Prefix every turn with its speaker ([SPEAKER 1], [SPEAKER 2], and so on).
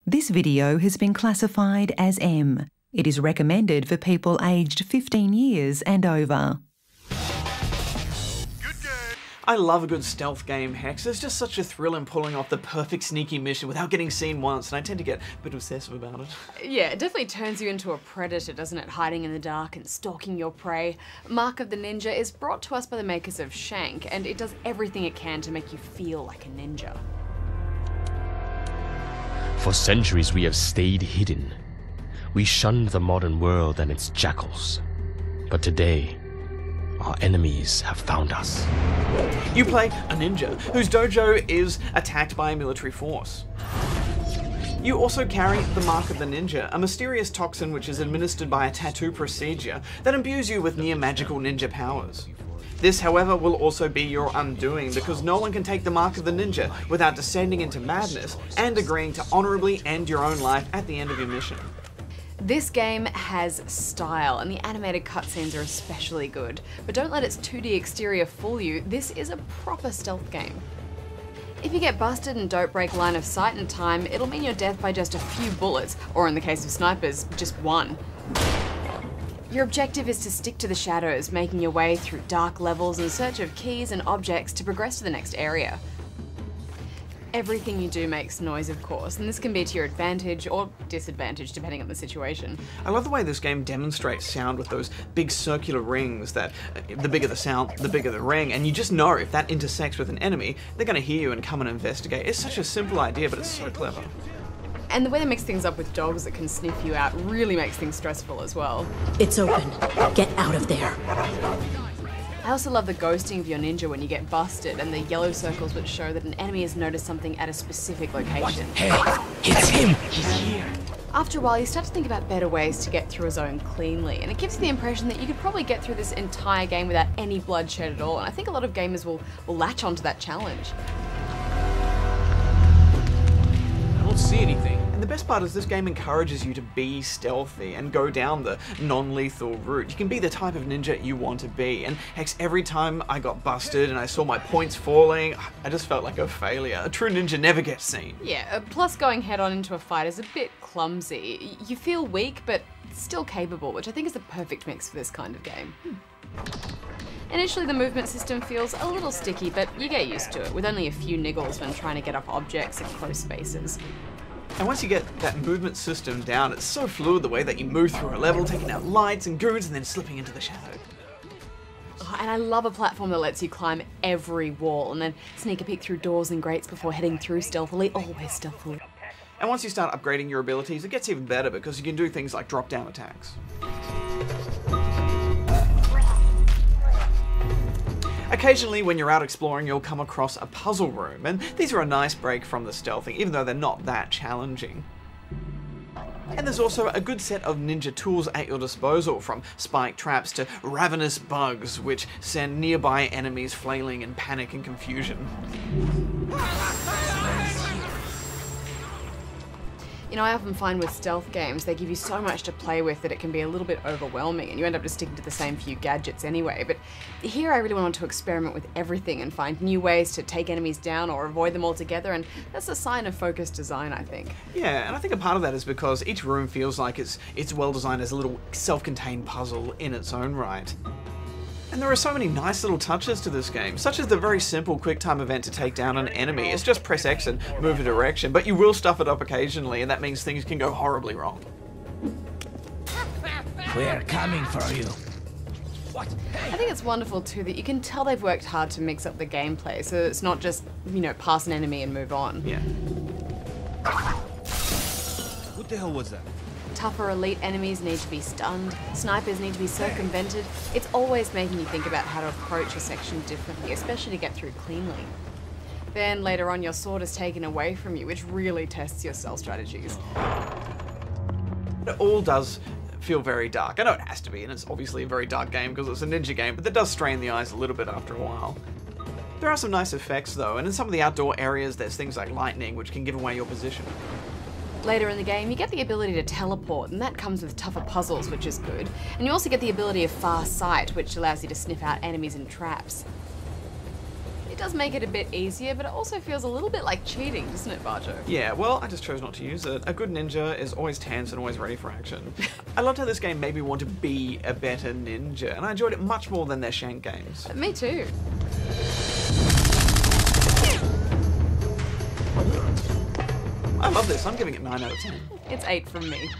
[SPEAKER 1] This video has been classified as M. It is recommended for people aged 15 years and over.
[SPEAKER 2] I love a good stealth game, Hex. There's just such a thrill in pulling off the perfect sneaky mission without getting seen once, and I tend to get a bit obsessive about it.
[SPEAKER 3] Yeah, it definitely turns you into a predator, doesn't it? Hiding in the dark and stalking your prey. Mark of the Ninja is brought to us by the makers of Shank, and it does everything it can to make you feel like a ninja.
[SPEAKER 4] For centuries we have stayed hidden. We shunned the modern world and its jackals. But today, our enemies have found us.
[SPEAKER 2] You play a ninja whose dojo is attacked by a military force. You also carry the Mark of the Ninja, a mysterious toxin which is administered by a tattoo procedure that imbues you with near-magical ninja powers. This, however, will also be your undoing, because no one can take the Mark of the Ninja without descending into madness and agreeing to honorably end your own life at the end of your mission.
[SPEAKER 3] This game has style, and the animated cutscenes are especially good. But don't let its 2D exterior fool you, this is a proper stealth game. If you get busted and don't break line of sight in time, it'll mean your death by just a few bullets, or in the case of snipers, just one. Your objective is to stick to the shadows, making your way through dark levels in search of keys and objects to progress to the next area. Everything you do makes noise, of course, and this can be to your advantage or disadvantage depending on the situation.
[SPEAKER 2] I love the way this game demonstrates sound with those big circular rings that, the bigger the sound, the bigger the ring, and you just know if that intersects with an enemy, they're going to hear you and come and investigate. It's such a simple idea, but it's so clever.
[SPEAKER 3] And the way they mix things up with dogs that can sniff you out really makes things stressful as well.
[SPEAKER 5] It's open. Get out of there.
[SPEAKER 3] I also love the ghosting of your ninja when you get busted, and the yellow circles which show that an enemy has noticed something at a specific location.
[SPEAKER 4] Hey, it's him! He's here!
[SPEAKER 3] After a while, you start to think about better ways to get through a zone cleanly, and it gives you the impression that you could probably get through this entire game without any bloodshed at all, and I think a lot of gamers will latch onto that challenge.
[SPEAKER 4] I don't see anything.
[SPEAKER 2] And the best part is this game encourages you to be stealthy and go down the non-lethal route. You can be the type of ninja you want to be, and Hex, every time I got busted and I saw my points falling, I just felt like a failure. A true ninja never gets seen.
[SPEAKER 3] Yeah, plus going head-on into a fight is a bit clumsy. You feel weak, but still capable, which I think is the perfect mix for this kind of game. Initially, the movement system feels a little sticky, but you get used to it, with only a few niggles when trying to get up objects in close spaces.
[SPEAKER 2] And once you get that movement system down, it's so fluid the way that you move through a level, taking out lights and goons and then slipping into the shadow.
[SPEAKER 3] Oh, and I love a platform that lets you climb every wall and then sneak a peek through doors and grates before heading through stealthily, always stealthily.
[SPEAKER 2] And once you start upgrading your abilities, it gets even better because you can do things like drop-down attacks. Occasionally, when you're out exploring, you'll come across a puzzle room, and these are a nice break from the stealthing, even though they're not that challenging. And there's also a good set of ninja tools at your disposal, from spike traps to ravenous bugs, which send nearby enemies flailing in panic and confusion.
[SPEAKER 3] You know, I often find with stealth games, they give you so much to play with that it can be a little bit overwhelming, and you end up just sticking to the same few gadgets anyway. But here I really wanted to experiment with everything and find new ways to take enemies down or avoid them altogether, and that's a sign of focused design, I think.
[SPEAKER 2] Yeah, and I think a part of that is because each room feels like it's well designed as a little self-contained puzzle in its own right. And there are so many nice little touches to this game, such as the very simple quick-time event to take down an enemy. It's just press X and move a direction, but you will stuff it up occasionally, and that means things can go horribly wrong.
[SPEAKER 6] We're coming for you.
[SPEAKER 3] What? I think it's wonderful too that you can tell they've worked hard to mix up the gameplay, so it's not just, you know, pass an enemy and move on.
[SPEAKER 2] Yeah.
[SPEAKER 6] What the hell was that?
[SPEAKER 3] Tougher elite enemies need to be stunned, snipers need to be circumvented. It's always making you think about how to approach a section differently, especially to get through cleanly. Then later on your sword is taken away from you, which really tests your stealth strategies.
[SPEAKER 2] It all does feel very dark. I know it has to be, and it's obviously a very dark game because it's a ninja game, but that does strain the eyes a little bit after a while. There are some nice effects though, and in some of the outdoor areas there's things like lightning which can give away your position.
[SPEAKER 3] Later in the game, you get the ability to teleport, and that comes with tougher puzzles, which is good. And you also get the ability of far sight, which allows you to sniff out enemies and traps. It does make it a bit easier, but it also feels a little bit like cheating, doesn't it, Barjo?
[SPEAKER 2] Yeah, well, I just chose not to use it. A good ninja is always tense and always ready for action. I loved how this game made me want to be a better ninja, and I enjoyed it much more than their Shank games.
[SPEAKER 3] Me too.
[SPEAKER 2] I love this, I'm giving it 9 out of 10.
[SPEAKER 3] It's 8 from me.